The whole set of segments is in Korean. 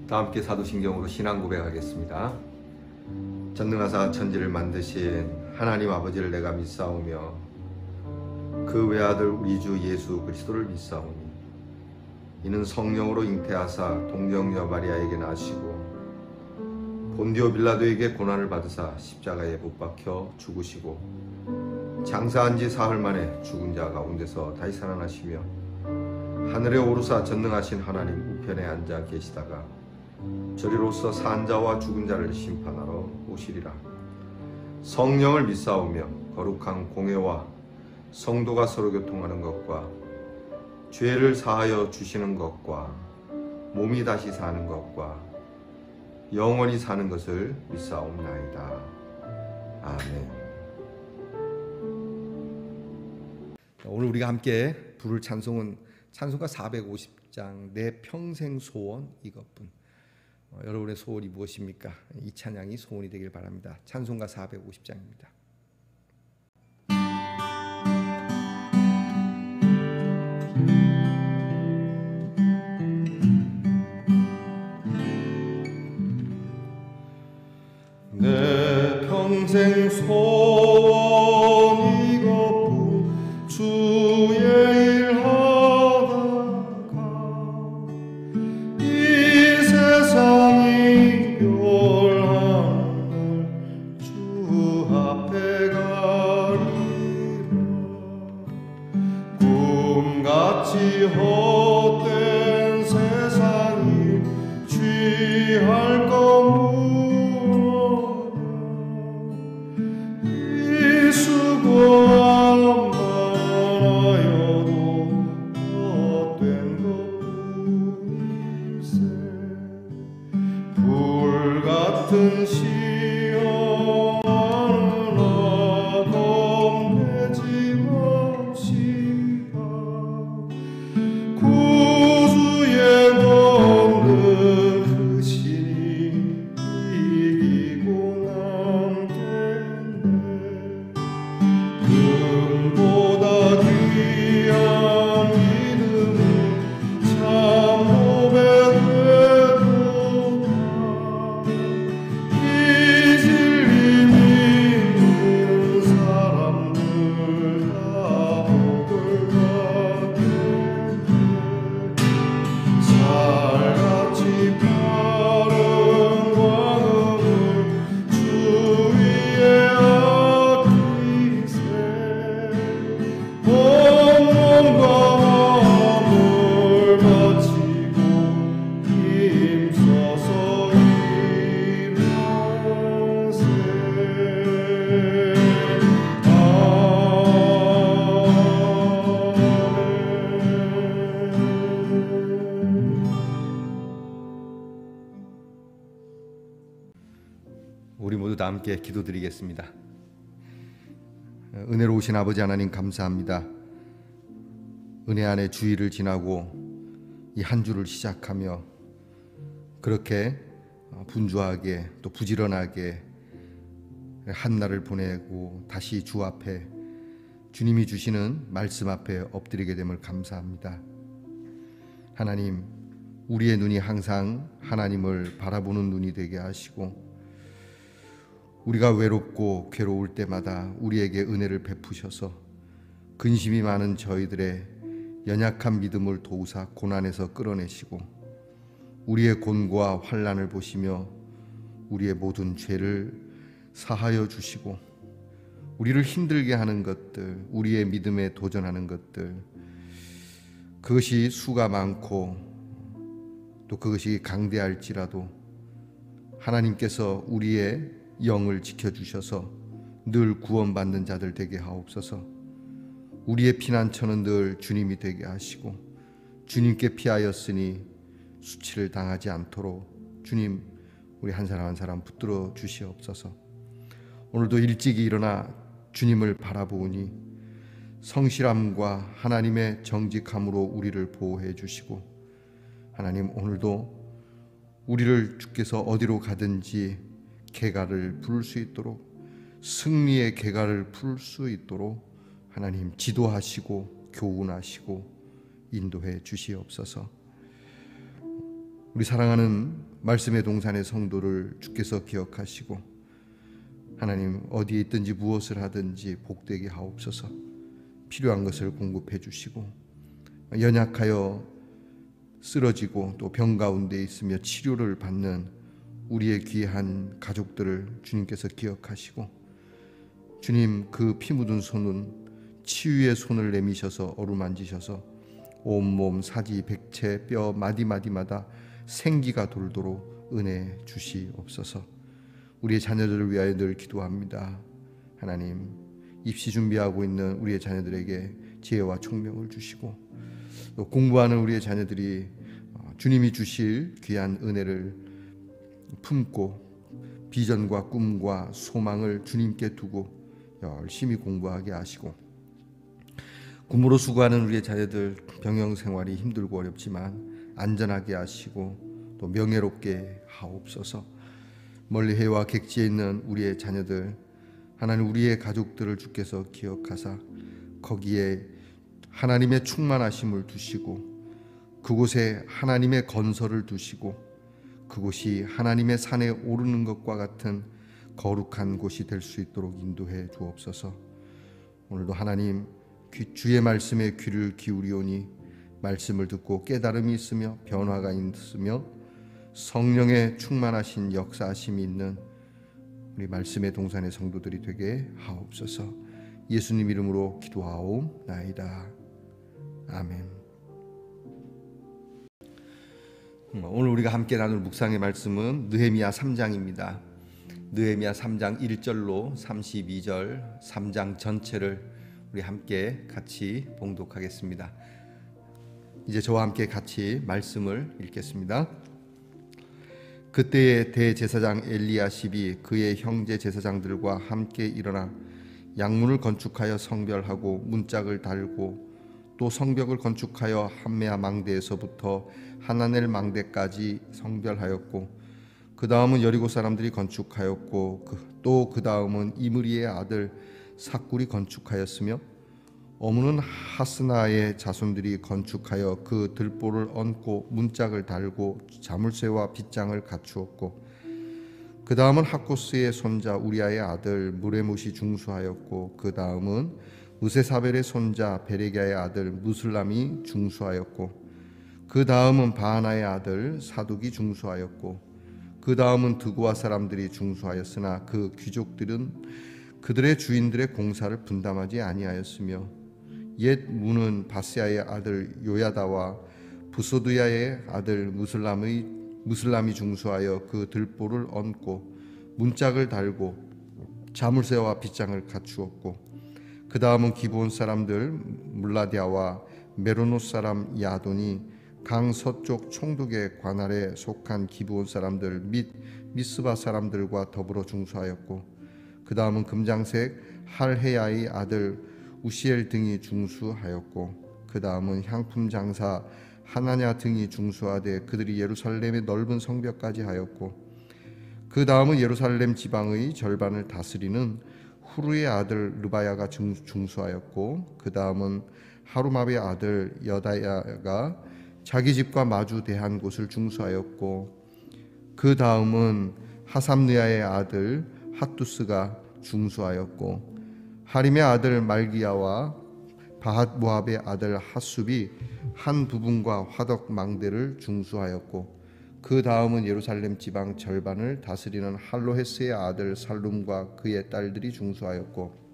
다 함께 사도신경으로 신앙 고백하겠습니다. 전능하사 천지를 만드신 하나님 아버지를 내가 믿사오며 그 외아들 우리 주 예수 그리스도를 믿사오니 이는 성령으로 잉태하사 동정녀 마리아에게 나시고 본디오 빌라도에게 고난을 받으사 십자가에 못 박혀 죽으시고 장사한 지 사흘 만에 죽은 자 가운데서 다시 살아나시며 하늘에 오르사 전능하신 하나님 우편에 앉아 계시다가 저리로서 산 자와 죽은 자를 심판하러 오시리라. 성령을 믿사오며 거룩한 공회와 성도가 서로 교통하는 것과 죄를 사하여 주시는 것과 몸이 다시 사는 것과 영원히 사는 것을 믿사옵나이다. 아멘. 오늘 우리가 함께 부를 찬송은 찬송가 450장 내 평생 소원 이것뿐. 여러분의 소원이 무엇입니까? 이 찬양이 소원이 되길 바랍니다. 찬송가 450장입니다. 내 평생 소원 이것뿐 주의 일 하다가 이 세상이 멸하는 날 주 앞에 가리라. 꿈같이 헛된 세상이 취할 것 수고만 많아여도 헛된 것뿐일세. 불같은 시험하나 겁내지 맙시다. 구주의 없는 그 신이 이기고 남겠네. 금보다 귀한 믿음은 참 고백되도다. 이 진리 믿는 사람들 다 복을 받겠네. 살같이 바른 광음을 주 위에 아끼세. 온몸과 마음을 바치고 힘써서 일하세. 우리 모두 다 함께 기도드리겠습니다. 은혜로우신 아버지 하나님 감사합니다. 은혜 안에 주일을 지나고 이 한 주를 시작하며 그렇게 분주하게 또 부지런하게 한 날을 보내고 다시 주 앞에 주님이 주시는 말씀 앞에 엎드리게 됨을 감사합니다. 하나님, 우리의 눈이 항상 하나님을 바라보는 눈이 되게 하시고 우리가 외롭고 괴로울 때마다 우리에게 은혜를 베푸셔서 근심이 많은 저희들의 연약한 믿음을 도우사 고난에서 끌어내시고 우리의 곤고와 환난을 보시며 우리의 모든 죄를 사하여 주시고 우리를 힘들게 하는 것들, 우리의 믿음에 도전하는 것들, 그것이 수가 많고 또 그것이 강대할지라도 하나님께서 우리의 영을 지켜주셔서 늘 구원받는 자들 되게 하옵소서. 우리의 피난처는 늘 주님이 되게 하시고 주님께 피하였으니 수치를 당하지 않도록 주님 우리 한 사람 한 사람 붙들어 주시옵소서. 오늘도 일찍이 일어나 주님을 바라보니 성실함과 하나님의 정직함으로 우리를 보호해 주시고 하나님 오늘도 우리를 주께서 어디로 가든지 개가를 부를 수 있도록 승리의 개가를 풀 수 있도록 하나님 지도하시고 교훈하시고 인도해 주시옵소서. 우리 사랑하는 말씀의 동산의 성도를 주께서 기억하시고 하나님 어디에 있든지 무엇을 하든지 복되게 하옵소서. 필요한 것을 공급해 주시고 연약하여 쓰러지고 또 병 가운데 있으며 치료를 받는 우리의 귀한 가족들을 주님께서 기억하시고 주님 그 피 묻은 손은 치유의 손을 내미셔서 어루만지셔서 온몸 사지 백체 뼈 마디마디마다 생기가 돌도록 은혜 주시옵소서. 우리의 자녀들을 위하여 늘 기도합니다. 하나님 입시 준비하고 있는 우리의 자녀들에게 지혜와 총명을 주시고 또 공부하는 우리의 자녀들이 주님이 주실 귀한 은혜를 품고 비전과 꿈과 소망을 주님께 두고 열심히 공부하게 하시고 군부로 수고하는 우리의 자녀들 병영 생활이 힘들고 어렵지만 안전하게 하시고 또 명예롭게 하옵소서. 멀리 해와 객지에 있는 우리의 자녀들 하나님 우리의 가족들을 주께서 기억하사 거기에 하나님의 충만하심을 두시고 그곳에 하나님의 건설을 두시고 그곳이 하나님의 산에 오르는 것과 같은 거룩한 곳이 될 수 있도록 인도해 주옵소서. 오늘도 하나님 주의 말씀에 귀를 기울이오니 말씀을 듣고 깨달음이 있으며 변화가 있으며 성령의 충만하신 역사하심이 있는 우리 말씀의 동산의 성도들이 되게 하옵소서. 예수님 이름으로 기도하옵나이다. 아멘. 오늘 우리가 함께 나눌 묵상의 말씀은 느헤미야 3장입니다. 느헤미야 3장 1절로 32절 3장 전체를 우리 함께 같이 봉독하겠습니다. 이제 저와 함께 같이 말씀을 읽겠습니다. 그때의 대제사장 엘리야십이 그의 형제 제사장들과 함께 일어나 양문을 건축하여 성별하고 문짝을 달고 또 성벽을 건축하여 함메아 망대에서부터 하나넬 망대까지 성별하였고 그 다음은 여리고 사람들이 건축하였고 또 그 다음은 이므리의 아들 삭굴이 건축하였으며 어무는 하스나의 자손들이 건축하여 그 들보를 얹고 문짝을 달고 자물쇠와 빗장을 갖추었고 그 다음은 하코스의 손자 우리아의 아들 무레못이 중수하였고 그 다음은 무세사벨의 손자 베레기야의 아들 무슬람이 중수하였고 그 다음은 바하나의 아들 사둑이 중수하였고 그 다음은 드고아 사람들이 중수하였으나 그 귀족들은 그들의 주인들의 공사를 분담하지 아니하였으며 옛 문은 바스야의 아들 요야다와 부소드야의 아들 무슬람이 중수하여 그 들보를 얹고 문짝을 달고 자물쇠와 빗장을 갖추었고 그 다음은 기브온 사람들 물라디아와 메로노 사람 야돈이 강 서쪽 총독의 관할에 속한 기브온 사람들 및 미스바 사람들과 더불어 중수하였고 그 다음은 금장색 할헤야의 아들 우시엘 등이 중수하였고 그 다음은 향품 장사 하나냐 등이 중수하되 그들이 예루살렘의 넓은 성벽까지 하였고 그 다음은 예루살렘 지방의 절반을 다스리는 후르의 아들 르바야가 중수하였고 그 다음은 하루마의 아들 여다야가 자기 집과 마주 대한 곳을 중수하였고 그 다음은 하삼느야의 아들 핫두스가 중수하였고 하림의 아들 말기야와 바핫 모압의 아들 핫숲이 한 부분과 화덕 망대를 중수하였고 그 다음은 예루살렘 지방 절반을 다스리는 할로헤스의 아들 살룸과 그의 딸들이 중수하였고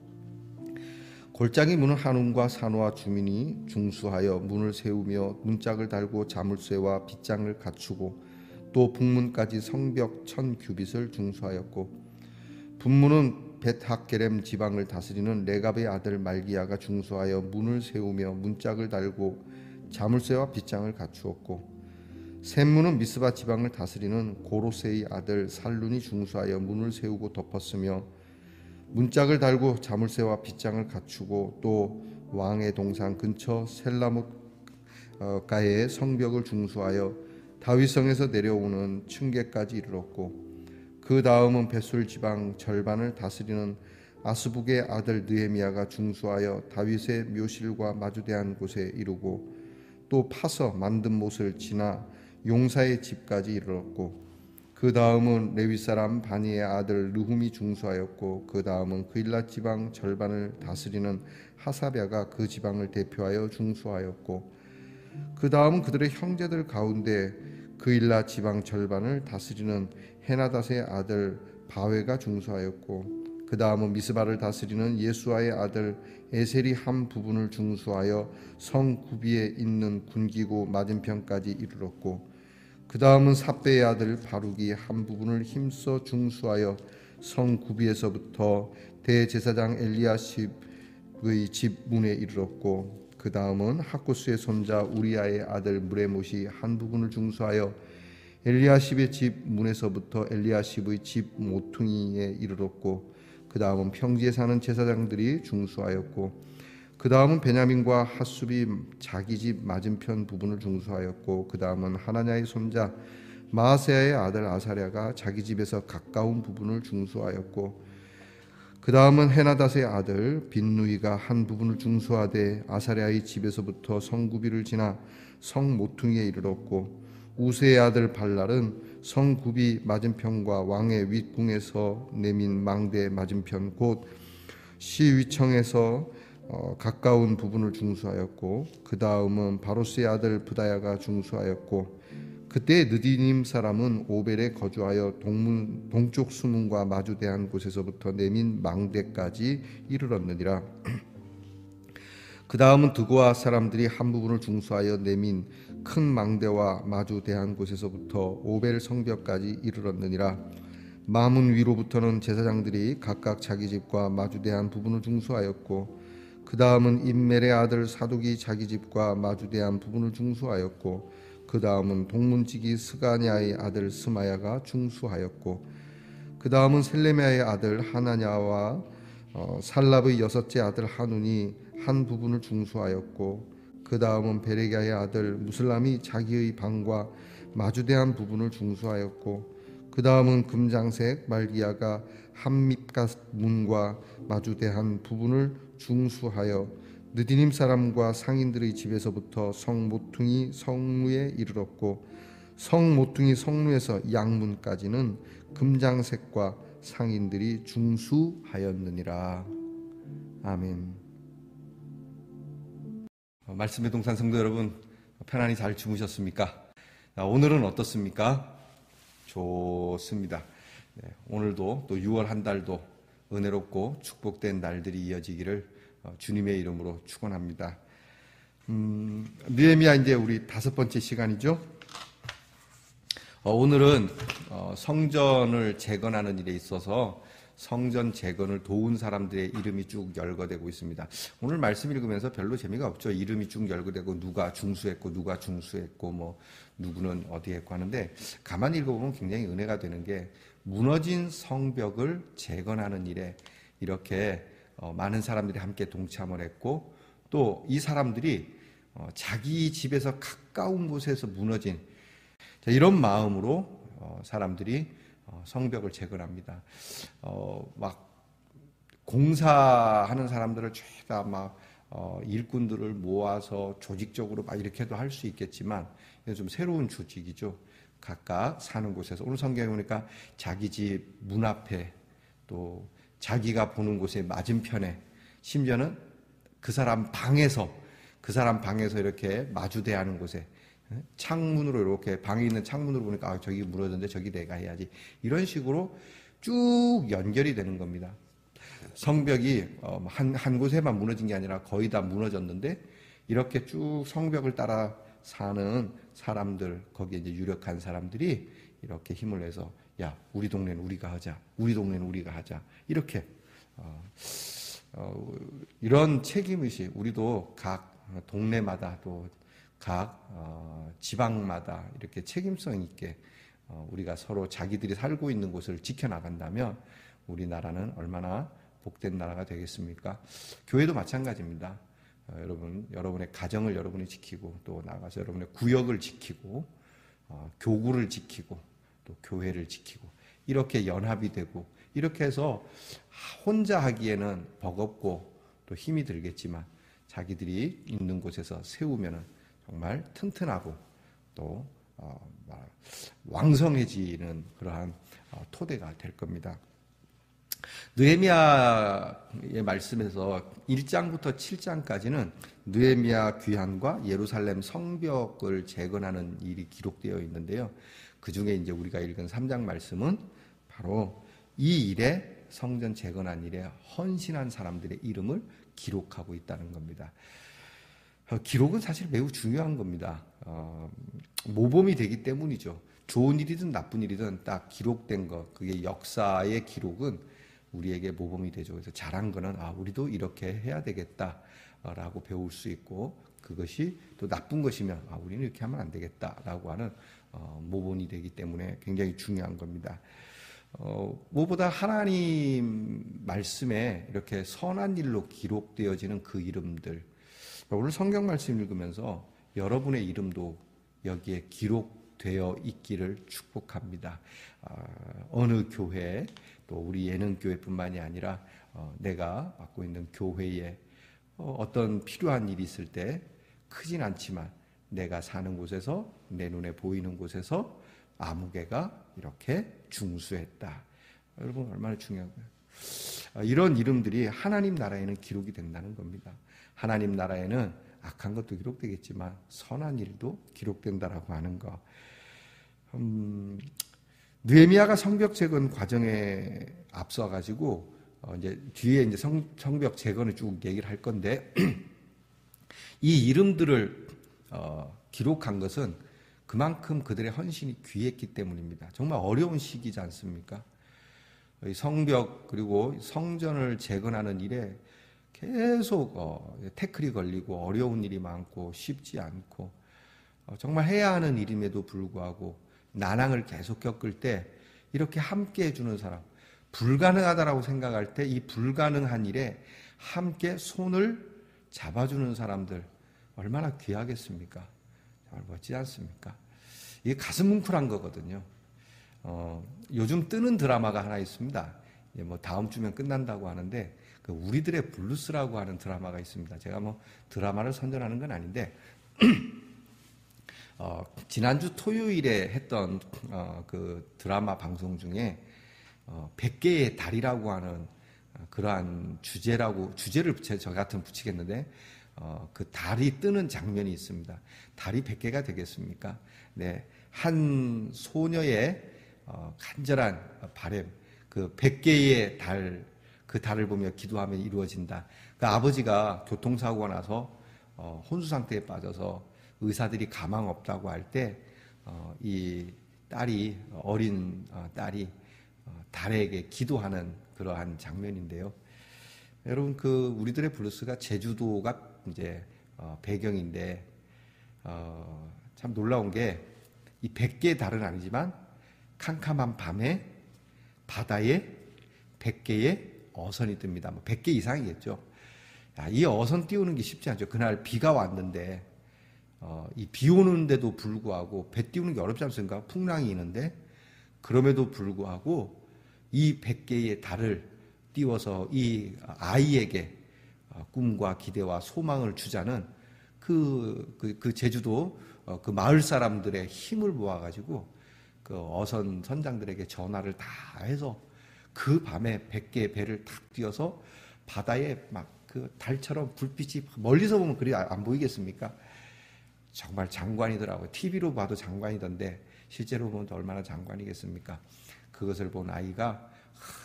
골짜기 문은 한움과 산호와 주민이 중수하여 문을 세우며 문짝을 달고 자물쇠와 빗장을 갖추고 또 북문까지 성벽 1000규빗을 중수하였고 분문은 벳학게렘 지방을 다스리는 레갑의 아들 말기야가 중수하여 문을 세우며 문짝을 달고 자물쇠와 빗장을 갖추었고 샘문은 미스바 지방을 다스리는 고로세의 아들 살룬이 중수하여 문을 세우고 덮었으며 문짝을 달고 자물쇠와 빗장을 갖추고 또 왕의 동산 근처 셀라못가의 성벽을 중수하여 다윗성에서 내려오는 층계까지 이르렀고 그 다음은 벳술 지방 절반을 다스리는 아스북의 아들 느헤미야가 중수하여 다윗의 묘실과 마주대한 곳에 이르고 또 파서 만든 못을 지나 용사의 집까지 이르렀고 그 다음은 레위 사람 바니의 아들 르훔이 중수하였고 그 다음은 그일라 지방 절반을 다스리는 하사랴가 그 지방을 대표하여 중수하였고 그 다음은 그들의 형제들 가운데 그일라 지방 절반을 다스리는 헤나닷의 아들 바웨가 중수하였고 그 다음은 미스바를 다스리는 예수아의 아들 에셀이 한 부분을 중수하여 성 구비에 있는 군기구 맞은편까지 이르렀고 그 다음은 삽배의 아들 바룩이 한 부분을 힘써 중수하여 성 구비에서부터 대제사장 엘리야십의 집 문에 이르렀고 그 다음은 하코스의 손자 우리아의 아들 무레못이 한 부분을 중수하여 엘리야십의 집 문에서부터 엘리야십의 집 모퉁이에 이르렀고 그 다음은 평지에 사는 제사장들이 중수하였고 그 다음은 베냐민과 핫숲이 자기 집 맞은편 부분을 중수하였고 그 다음은 하나냐의 손자 마아세야의 아들 아사랴가 자기 집에서 가까운 부분을 중수하였고 그 다음은 헤나닷의 아들 빈누이가 한 부분을 중수하되 아사랴의 집에서부터 성구비를 지나 성 모퉁이에 이르렀고 우세의 아들 발랄은 성구비 맞은편과 왕의 윗궁에서 내민 망대 맞은편 곧 시위청에서 가까운 부분을 중수하였고 그 다음은 바로스의 아들 브다야가 중수하였고 그때 느디님 사람은 오벨에 거주하여 동쪽 수문과 마주대한 곳에서부터 내민 망대까지 이르렀느니라. 그 다음은 드고아 사람들이 한 부분을 중수하여 내민 큰 망대와 마주대한 곳에서부터 오벨 성벽까지 이르렀느니라. 마문 위로부터는 제사장들이 각각 자기 집과 마주대한 부분을 중수하였고 그 다음은 임멜의 아들 사독이 자기 집과 마주대한 부분을 중수하였고 그 다음은 동문지기 스가냐의 아들 스마야가 중수하였고 그 다음은 셀레미야의 아들 하나냐와 살랍의 여섯째 아들 하눈이 한 부분을 중수하였고 그 다음은 베레기야의 아들 무슬람이 자기의 방과 마주대한 부분을 중수하였고 그 다음은 금장색 말기야가 함mit갓 문과 마주대한 부분을 중수하여 느디님 사람과 상인들의 집에서부터 성 모퉁이 성루에 이르렀고 성 모퉁이 성루에서 양문까지는 금장색과 상인들이 중수하였느니라. 아멘. 말씀의 동산 성도 여러분, 편안히 잘 주무셨습니까? 오늘은 어떻습니까? 좋습니다. 네, 오늘도 또 6월 한 달도 은혜롭고 축복된 날들이 이어지기를 주님의 이름으로 축원합니다. 느헤미야 이제 우리 5번째 시간이죠. 오늘은 성전을 재건하는 일에 있어서 성전 재건을 도운 사람들의 이름이 쭉 열거되고 있습니다. 오늘 말씀 읽으면서 별로 재미가 없죠. 이름이 쭉 열거되고 누가 중수했고 누가 중수했고 뭐 누구는 어디 했고 하는데 가만히 읽어보면 굉장히 은혜가 되는 게 무너진 성벽을 재건하는 일에 이렇게 많은 사람들이 함께 동참을 했고 또 이 사람들이 자기 집에서 가까운 곳에서 무너진 이런 마음으로 사람들이 성벽을 재건합니다. 막 공사하는 사람들을 죄다 막 일꾼들을 모아서 조직적으로 막 이렇게도 할 수 있겠지만 이건 좀 새로운 조직이죠. 각각 사는 곳에서 오늘 성경에 보니까 자기 집 문 앞에 또 자기가 보는 곳의 맞은편에 심지어는 그 사람 방에서 이렇게 마주대하는 곳에 창문으로 이렇게 방에 있는 창문으로 보니까 저기 무너졌는데 저기 내가 해야지 이런 식으로 쭉 연결이 되는 겁니다. 성벽이 한 곳에만 무너진 게 아니라 거의 다 무너졌는데 이렇게 쭉 성벽을 따라 사는 사람들 거기에 이제 유력한 사람들이 이렇게 힘을 내서 야 우리 동네는 우리가 하자 우리 동네는 우리가 하자 이렇게 이런 책임의식 우리도 각 동네마다 또 각 지방마다 이렇게 책임성 있게 우리가 서로 자기들이 살고 있는 곳을 지켜나간다면 우리나라는 얼마나 복된 나라가 되겠습니까? 교회도 마찬가지입니다. 여러분의 가정을 여러분이 지키고 또 나가서 여러분의 구역을 지키고 교구를 지키고 또 교회를 지키고 이렇게 연합이 되고 이렇게 해서 혼자 하기에는 버겁고 또 힘이 들겠지만 자기들이 있는 곳에서 세우면은 정말 튼튼하고 또 왕성해지는 그러한 토대가 될 겁니다. 느헤미야의 말씀에서 1장부터 7장까지는 느헤미야 귀환과 예루살렘 성벽을 재건하는 일이 기록되어 있는데요. 그 중에 이제 우리가 읽은 3장 말씀은 바로 이 일에 성전 재건한 일에 헌신한 사람들의 이름을 기록하고 있다는 겁니다. 기록은 사실 매우 중요한 겁니다. 모범이 되기 때문이죠. 좋은 일이든 나쁜 일이든 딱 기록된 것, 그게 역사의 기록은 우리에게 모범이 되죠. 그래서 잘한 거는 우리도 이렇게 해야 되겠다라고 배울 수 있고, 그것이 또 나쁜 것이면 우리는 이렇게 하면 안 되겠다라고 하는 모범이 되기 때문에 굉장히 중요한 겁니다. 무엇보다 하나님 말씀에 이렇게 선한 일로 기록되어지는 그 이름들, 오늘 성경 말씀 읽으면서 여러분의 이름도 여기에 기록되어 있기를 축복합니다. 어느 교회, 또 우리 예능교회뿐만이 아니라 내가 맡고 있는 교회에 어떤 필요한 일이 있을 때 크진 않지만 내가 사는 곳에서, 내 눈에 보이는 곳에서 아무개가 이렇게 중수했다. 여러분 얼마나 중요한가요? 이런 이름들이 하나님 나라에는 기록이 된다는 겁니다. 하나님 나라에는 악한 것도 기록되겠지만 선한 일도 기록된다라고 하는 거. 느헤미야가 성벽 재건 과정에 앞서 가지고 이제 뒤에 이제 성벽 재건을 쭉 얘기를 할 건데 이 이름들을 기록한 것은 그만큼 그들의 헌신이 귀했기 때문입니다. 정말 어려운 시기지 않습니까? 성벽 그리고 성전을 재건하는 일에 계속 태클이 걸리고 어려운 일이 많고 쉽지 않고 정말 해야 하는 일임에도 불구하고 난항을 계속 겪을 때 이렇게 함께 해주는 사람, 불가능하다라고 생각할 때 이 불가능한 일에 함께 손을 잡아주는 사람들 얼마나 귀하겠습니까? 정말 멋지지 않습니까? 이게 가슴 뭉클한 거거든요. 요즘 뜨는 드라마가 하나 있습니다. 뭐 다음 주면 끝난다고 하는데 그 우리들의 블루스라고 하는 드라마가 있습니다. 제가 뭐 드라마를 선전하는 건 아닌데 지난주 토요일에 했던 그 드라마 방송 중에 100개의 달이라고 하는 그러한 주제를 저 같은 붙이겠는데 그 달이 뜨는 장면이 있습니다. 달이 100개가 되겠습니까? 네, 한 소녀의 간절한 바람, 그 100개의 달, 그 달을 보며 기도하면 이루어진다. 그 아버지가 교통사고가 나서 혼수 상태에 빠져서 의사들이 가망 없다고 할 때 이 딸이, 어린 딸이 달에게 기도하는 그러한 장면인데요. 여러분, 그 우리들의 블루스가 제주도가 이제 배경인데 참 놀라운 게 이 100개의 달은 아니지만 캄캄한 밤에 바다에 100개의 어선이 뜹니다. 뭐 100개 이상이겠죠. 이 어선 띄우는 게 쉽지 않죠. 그날 비가 왔는데 이 비 오는데도 불구하고 배 띄우는 게 어렵지 않습니까? 풍랑이 있는데 그럼에도 불구하고 이 100개의 달을 띄워서 이 아이에게 꿈과 기대와 소망을 주자는 그 제주도 그 마을 사람들의 힘을 모아가지고 그 어선 선장들에게 전화를 다 해서 그 밤에 100개의 배를 탁 띄워서 바다에 막 그 달처럼 불빛이 멀리서 보면 그리 안 보이겠습니까? 정말 장관이더라고요. TV로 봐도 장관이던데 실제로 보면 얼마나 장관이겠습니까? 그것을 본 아이가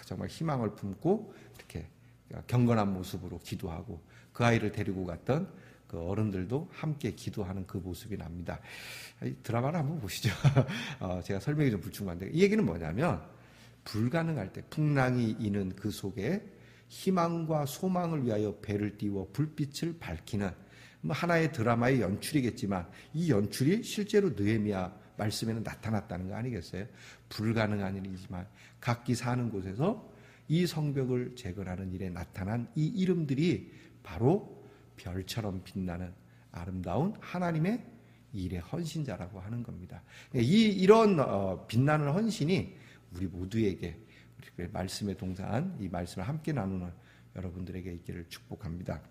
정말 희망을 품고 이렇게 경건한 모습으로 기도하고 그 아이를 데리고 갔던 그 어른들도 함께 기도하는 그 모습이 납니다. 드라마를 한번 보시죠. 제가 설명이 좀 불충분한데 이 얘기는 뭐냐면 불가능할 때 풍랑이 이는 그 속에 희망과 소망을 위하여 배를 띄워 불빛을 밝히는 하나의 드라마의 연출이겠지만 이 연출이 실제로 느헤미야 말씀에는 나타났다는 거 아니겠어요? 불가능한 일이지만 각기 사는 곳에서 이 성벽을 재건하는 일에 나타난 이 이름들이 바로 별처럼 빛나는 아름다운 하나님의 일의 헌신자라고 하는 겁니다. 이런 빛나는 헌신이 우리 모두에게 우리 말씀에 동사한 이 말씀을 함께 나누는 여러분들에게 있기를 축복합니다.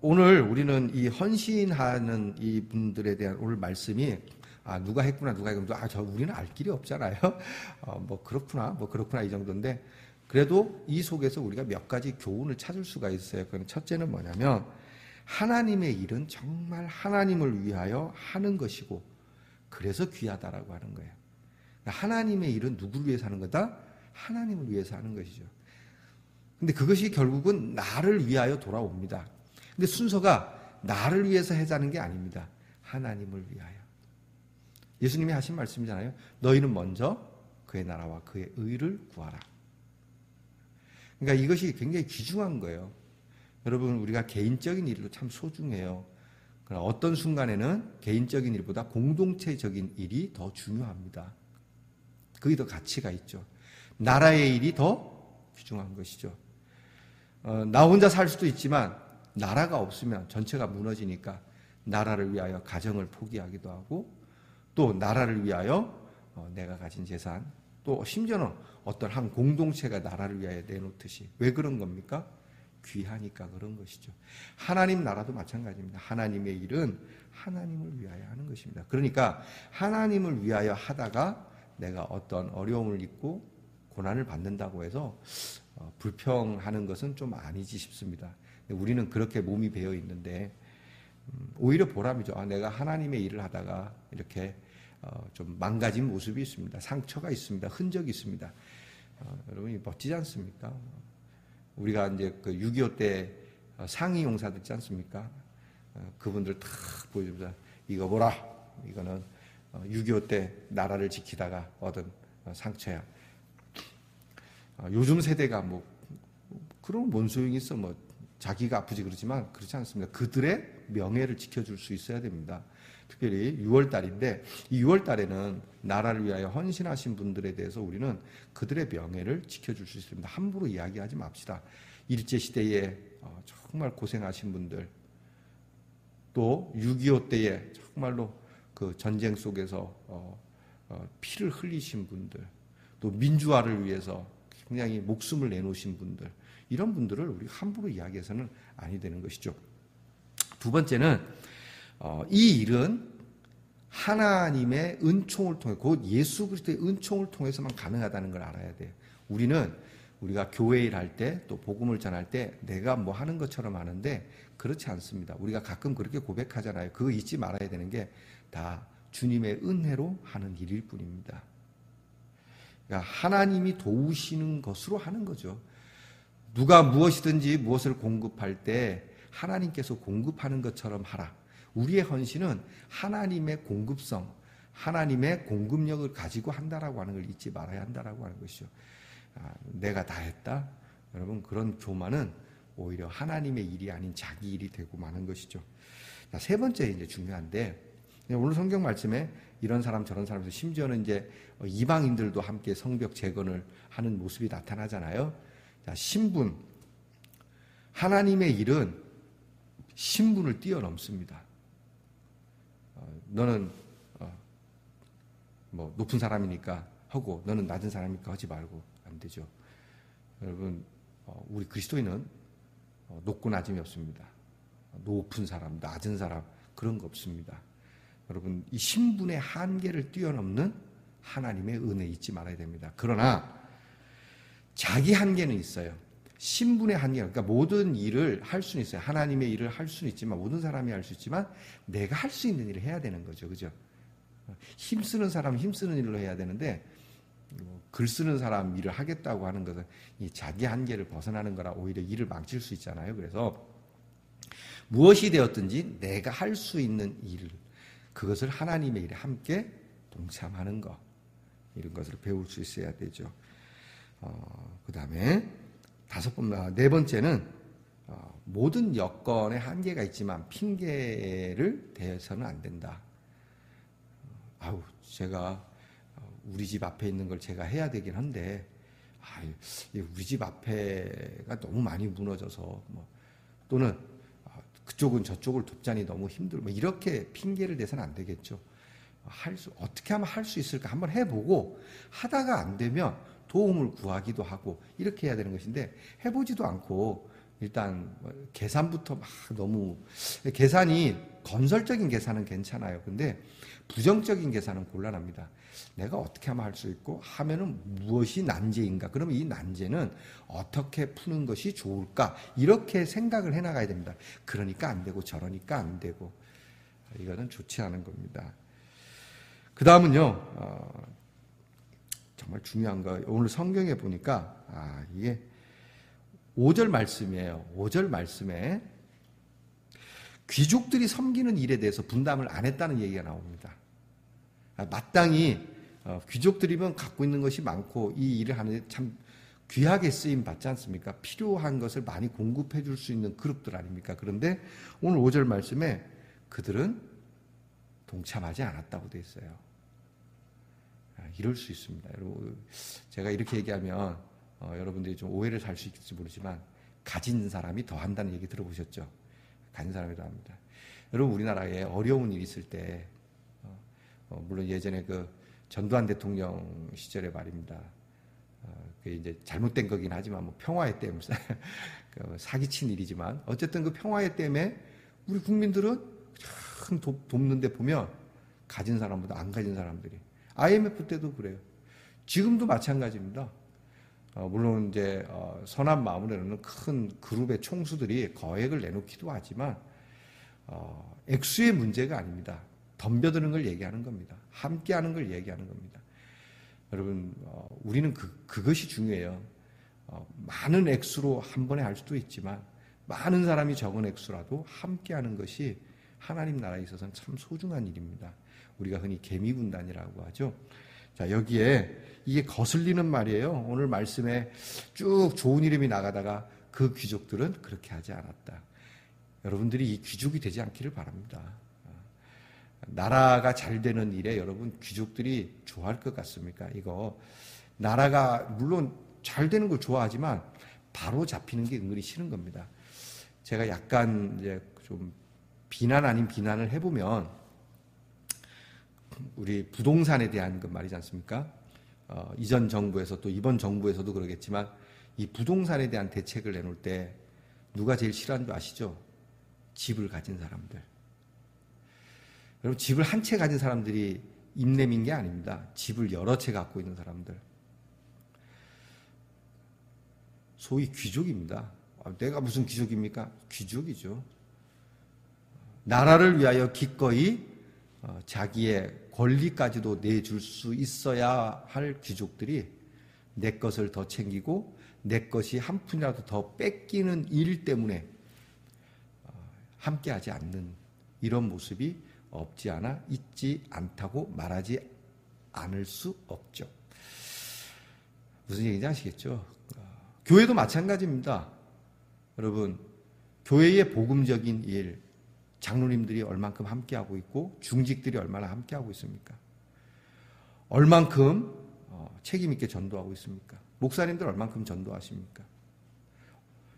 오늘 우리는 이 헌신하는 이 분들에 대한 오늘 말씀이 누가 했구나 누가 했구나 우리는 알 길이 없잖아요. 뭐 그렇구나 이 정도인데 그래도 이 속에서 우리가 몇 가지 교훈을 찾을 수가 있어요. 그건 첫째는 뭐냐면 하나님의 일은 정말 하나님을 위하여 하는 것이고 그래서 귀하다라고 하는 거예요. 하나님의 일은 누구를 위해서 하는 거다? 하나님을 위해서 하는 것이죠. 근데 그것이 결국은 나를 위하여 돌아옵니다. 근데 순서가 나를 위해서 하자는 게 아닙니다. 하나님을 위하여. 예수님이 하신 말씀이잖아요. 너희는 먼저 그의 나라와 그의 의를 구하라. 그러니까 이것이 굉장히 귀중한 거예요. 여러분 우리가 개인적인 일도 참 소중해요. 그러나 어떤 순간에는 개인적인 일보다 공동체적인 일이 더 중요합니다. 그게 더 가치가 있죠. 나라의 일이 더 귀중한 것이죠. 나 혼자 살 수도 있지만 나라가 없으면 전체가 무너지니까 나라를 위하여 가정을 포기하기도 하고 또 나라를 위하여 내가 가진 재산 또 심지어는 어떤 한 공동체가 나라를 위하여 내놓듯이 왜 그런 겁니까? 귀하니까 그런 것이죠. 하나님 나라도 마찬가지입니다. 하나님의 일은 하나님을 위하여 하는 것입니다. 그러니까 하나님을 위하여 하다가 내가 어떤 어려움을 입고 고난을 받는다고 해서 불평하는 것은 좀 아니지 싶습니다. 우리는 그렇게 몸이 배어 있는데 오히려 보람이죠. 내가 하나님의 일을 하다가 이렇게 좀 망가진 모습이 있습니다. 상처가 있습니다. 흔적이 있습니다. 여러분이 멋지지 않습니까? 우리가 이제 그 6.25 때 상위 용사들 있지 않습니까? 그분들 다 보여줍니다. 이거 보라. 이거는 6.25 때 나라를 지키다가 얻은 상처야. 요즘 세대가 뭐 그런 뭔 소용이 있어. 뭐 자기가 아프지 그러지만 그렇지 않습니다. 그들의 명예를 지켜줄 수 있어야 됩니다. 특별히 6월 달인데 이 6월 달에는 나라를 위하여 헌신하신 분들에 대해서 우리는 그들의 명예를 지켜줄 수 있습니다. 함부로 이야기하지 맙시다. 일제시대에 정말 고생하신 분들 또 6.25 때에 정말로 그 전쟁 속에서 피를 흘리신 분들 또 민주화를 위해서 굉장히 목숨을 내놓으신 분들 이런 분들을 우리 함부로 이야기해서는 아니 되는 것이죠. 두 번째는 이 일은 하나님의 은총을 통해 곧 예수 그리스도의 은총을 통해서만 가능하다는 걸 알아야 돼요. 우리가 교회 일할 때 또 복음을 전할 때 내가 뭐 하는 것처럼 하는데 그렇지 않습니다. 우리가 가끔 그렇게 고백하잖아요. 그거 잊지 말아야 되는 게 다 주님의 은혜로 하는 일일 뿐입니다. 그러니까 하나님이 도우시는 것으로 하는 거죠. 누가 무엇이든지 무엇을 공급할 때 하나님께서 공급하는 것처럼 하라. 우리의 헌신은 하나님의 공급성, 하나님의 공급력을 가지고 한다라고 하는 걸 잊지 말아야 한다라고 하는 것이죠. 내가 다 했다? 여러분 그런 교만은 오히려 하나님의 일이 아닌 자기 일이 되고 마는 것이죠. 자, 세 번째 이제 중요한데 오늘 성경 말씀에 이런 사람 저런 사람에서 심지어는 이제 이방인들도 함께 성벽 재건을 하는 모습이 나타나잖아요. 자, 신분. 하나님의 일은 신분을 뛰어넘습니다. 너는 뭐 높은 사람이니까 하고 너는 낮은 사람이니까 하지 말고 안 되죠. 여러분 우리 그리스도인은 높고 낮음이 없습니다. 높은 사람, 낮은 사람 그런 거 없습니다. 여러분 이 신분의 한계를 뛰어넘는 하나님의 은혜 잊지 말아야 됩니다. 그러나 자기 한계는 있어요. 신분의 한계, 그러니까 모든 일을 할 수는 있어요. 하나님의 일을 할 수는 있지만 모든 사람이 할 수 있지만 내가 할 수 있는 일을 해야 되는 거죠, 그죠? 힘쓰는 사람은 힘쓰는 일로 해야 되는데 글 쓰는 사람 일을 하겠다고 하는 것은 이 자기 한계를 벗어나는 거라 오히려 일을 망칠 수 있잖아요. 그래서 무엇이 되었든지 내가 할 수 있는 일, 그것을 하나님의 일에 함께 동참하는 것 이런 것을 배울 수 있어야 되죠. 그 다음에 네 번째는 모든 여건에 한계가 있지만 핑계를 대서는 안 된다. 제가 우리 집 앞에 있는 걸 제가 해야 되긴 한데 우리 집 앞에가 너무 많이 무너져서 또는 그쪽은 저쪽을 돕자니 너무 힘들고 이렇게 핑계를 대서는 안 되겠죠. 어떻게 하면 할 수 있을까 한번 해보고 하다가 안 되면 도움을 구하기도 하고 이렇게 해야 되는 것인데 해보지도 않고 일단 계산부터 막 너무, 계산이 건설적인 계산은 괜찮아요. 근데 부정적인 계산은 곤란합니다. 내가 어떻게 하면 할 수 있고 하면은 무엇이 난제인가? 그러면 이 난제는 어떻게 푸는 것이 좋을까? 이렇게 생각을 해나가야 됩니다. 그러니까 안 되고 저러니까 안 되고, 이거는 좋지 않은 겁니다. 그 다음은요, 정말 중요한 거, 오늘 성경에 보니까 이게 5절 말씀이에요. 5절 말씀에 귀족들이 섬기는 일에 대해서 분담을 안 했다는 얘기가 나옵니다. 마땅히 귀족들이면 갖고 있는 것이 많고 이 일을 하는데 참 귀하게 쓰임 받지 않습니까? 필요한 것을 많이 공급해 줄 수 있는 그룹들 아닙니까? 그런데 오늘 5절 말씀에 그들은 동참하지 않았다고 되어 있어요. 이럴 수 있습니다. 여러분, 제가 이렇게 얘기하면 여러분들이 좀 오해를 살 수 있을지 모르지만 가진 사람이 더 한다는 얘기 들어보셨죠? 가진 사람이 더 합니다. 여러분, 우리나라에 어려운 일이 있을 때 물론 예전에 그 전두환 대통령 시절에 말입니다. 그게 이제 잘못된 거긴 하지만 뭐 평화의 댐 사기친 일이지만 어쨌든 그 평화의 댐에 우리 국민들은 참 돕는데 보면 가진 사람보다 안 가진 사람들이, IMF 때도 그래요. 지금도 마찬가지입니다. 물론 이제 선한 마음으로 내놓는 큰 그룹의 총수들이 거액을 내놓기도 하지만 액수의 문제가 아닙니다. 덤벼드는 걸 얘기하는 겁니다. 함께하는 걸 얘기하는 겁니다. 여러분, 우리는 그것이 중요해요. 많은 액수로 한 번에 할 수도 있지만 많은 사람이 적은 액수라도 함께하는 것이 하나님 나라에 있어서는 참 소중한 일입니다. 우리가 흔히 개미군단이라고 하죠. 자, 여기에 이게 거슬리는 말이에요. 오늘 말씀에 쭉 좋은 이름이 나가다가 그 귀족들은 그렇게 하지 않았다. 여러분들이 이 귀족이 되지 않기를 바랍니다. 나라가 잘 되는 일에 여러분 귀족들이 좋아할 것 같습니까? 이거 나라가 물론 잘 되는 걸 좋아하지만 바로 잡히는 게 은근히 싫은 겁니다. 제가 약간 이제 좀 비난 아닌 비난을 해보면 우리 부동산에 대한 것 말이지 않습니까? 이전 정부에서 또 이번 정부에서도 그러겠지만 이 부동산에 대한 대책을 내놓을 때 누가 제일 싫어하는 줄 아시죠? 집을 가진 사람들. 여러분, 집을 한 채 가진 사람들이 입냄인 게 아닙니다. 집을 여러 채 갖고 있는 사람들. 소위 귀족입니다. 내가 무슨 귀족입니까? 귀족이죠. 나라를 위하여 기꺼이 자기의 권리까지도 내줄 수 있어야 할 귀족들이 내 것을 더 챙기고 내 것이 한 푼이라도 더 뺏기는 일 때문에 함께하지 않는 이런 모습이 없지 않아 있지 않다고 말하지 않을 수 없죠. 무슨 얘기인지 아시겠죠? 교회도 마찬가지입니다. 여러분, 교회의 복음적인 일, 장로님들이 얼만큼 함께하고 있고 중직들이 얼마나 함께하고 있습니까? 얼만큼 책임 있게 전도하고 있습니까? 목사님들 얼만큼 전도하십니까?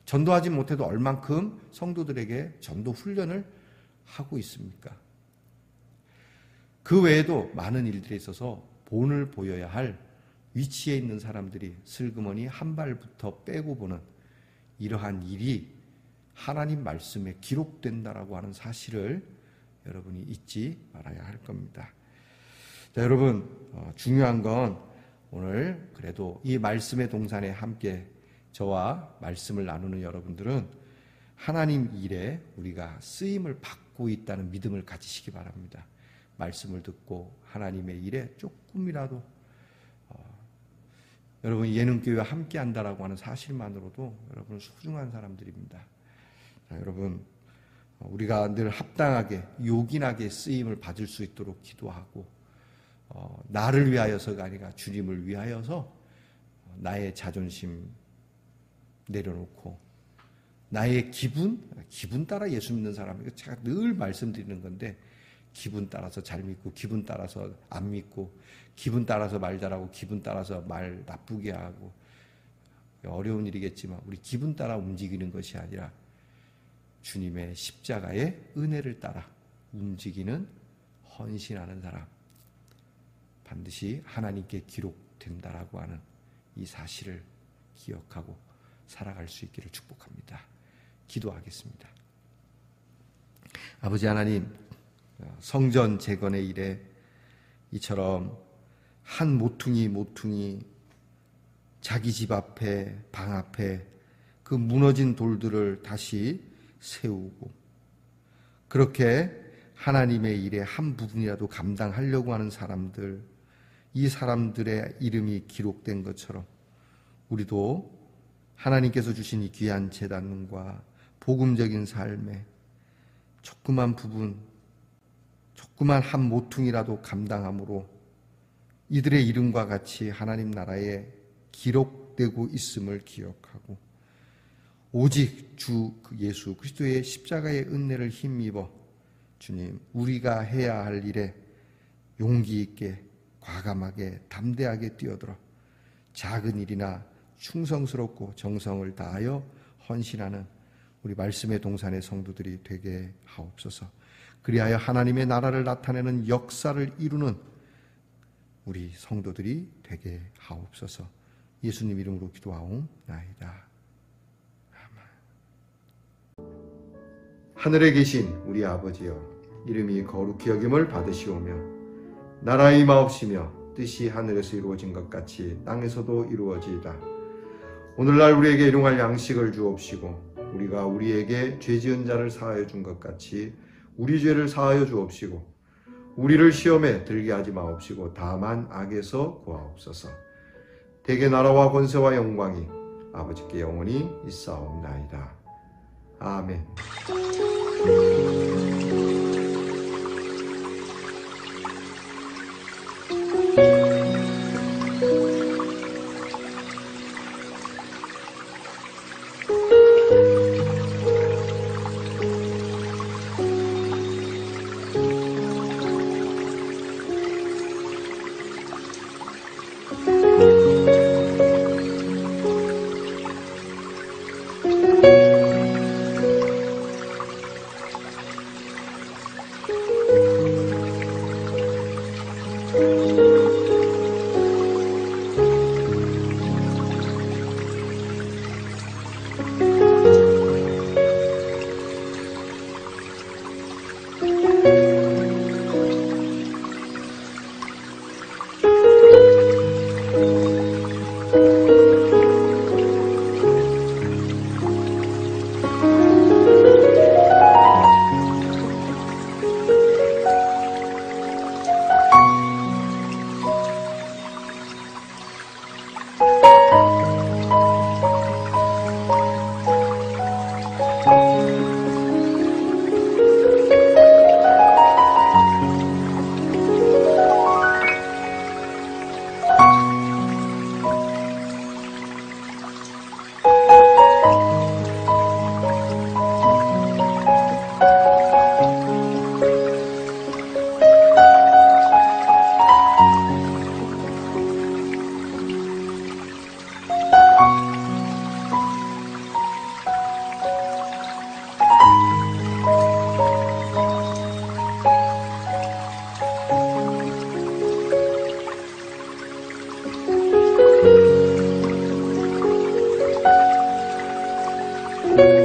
전도하지 못해도 얼만큼 성도들에게 전도 훈련을 하고 있습니까? 그 외에도 많은 일들에 있어서 본을 보여야 할 위치에 있는 사람들이 슬그머니 한 발부터 빼고 보는 이러한 일이 하나님 말씀에 기록된다라고 하는 사실을 여러분이 잊지 말아야 할 겁니다. 자, 여러분, 중요한 건 오늘 그래도 이 말씀의 동산에 함께 저와 말씀을 나누는 여러분들은 하나님 일에 우리가 쓰임을 받고 있다는 믿음을 가지시기 바랍니다. 말씀을 듣고 하나님의 일에 조금이라도 여러분 예능교회와 함께 한다라고 하는 사실만으로도 여러분 소중한 사람들입니다. 자, 여러분, 우리가 늘 합당하게 요긴하게 쓰임을 받을 수 있도록 기도하고 나를 위하여서가 아니라 주님을 위하여서 나의 자존심 내려놓고 나의 기분 따라 예수 믿는 사람에게 제가 늘 말씀드리는 건데 기분 따라서 잘 믿고 기분 따라서 안 믿고 기분 따라서 말 잘하고 기분 따라서 말 나쁘게 하고 어려운 일이겠지만 우리 기분 따라 움직이는 것이 아니라 주님의 십자가의 은혜를 따라 움직이는 헌신하는 사람 반드시 하나님께 기록된다라고 하는 이 사실을 기억하고 살아갈 수 있기를 축복합니다. 기도하겠습니다. 아버지 하나님, 성전 재건의 일에 이처럼 한 모퉁이 자기 집 앞에, 방 앞에 그 무너진 돌들을 다시 세우고, 그렇게 하나님의 일의 한 부분이라도 감당하려고 하는 사람들, 이 사람들의 이름이 기록된 것처럼 우리도 하나님께서 주신 이 귀한 재단과 복음적인 삶에 조그만 부분, 조그만 한 모퉁이라도 감당함으로 이들의 이름과 같이 하나님 나라에 기록되고 있음을 기억하고, 오직 주 예수 그리스도의 십자가의 은혜를 힘입어 주님, 우리가 해야 할 일에 용기 있게, 과감하게, 담대하게 뛰어들어 작은 일이나 충성스럽고 정성을 다하여 헌신하는 우리 말씀의 동산의 성도들이 되게 하옵소서. 그리하여 하나님의 나라를 나타내는 역사를 이루는 우리 성도들이 되게 하옵소서. 예수님 이름으로 기도하옵나이다. 하늘에 계신 우리 아버지여, 이름이 거룩히 여김을 받으시오며 나라의 임하옵시며 뜻이 하늘에서 이루어진 것 같이 땅에서도 이루어지이다. 오늘날 우리에게 일용할 양식을 주옵시고, 우리가 우리에게 죄 지은 자를 사하여 준 것 같이 우리 죄를 사하여 주옵시고, 우리를 시험에 들게 하지 마옵시고 다만 악에서 구하옵소서. 대개 나라와 권세와 영광이 아버지께 영원히 있사옵나이다. 아멘. you.